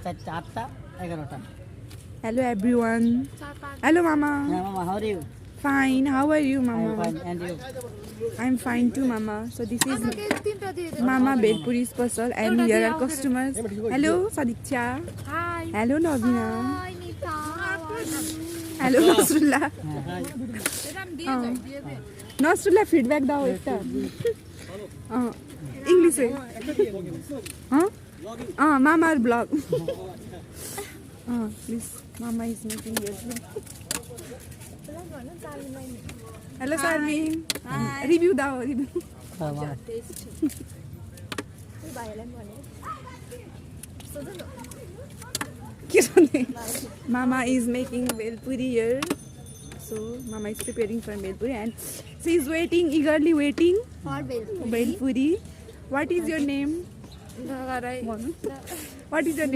চারটা, আটটা, 11টা. Hello everyone. Hello Mama. Yeah, Mama, how are you? Fine. How are you, I'm Mama? fine. And you? I'm fine too, Mama. So this is Mama Belpuri special, and here are customers. Hello Sadiksha. Hi. Hello Navina. Hi, Nita. Hello Nasrullah. Yeah, hi. Nasrullah feedback দাও একটা ইংলিশে মামার blog please মামা is making hello Sharmeen review দাও review Mama. Mama is making belpuri here. So Mama is preparing for belpuri and she is waiting, eagerly waiting For Belpuri. belpuri. What is your name? What is your name?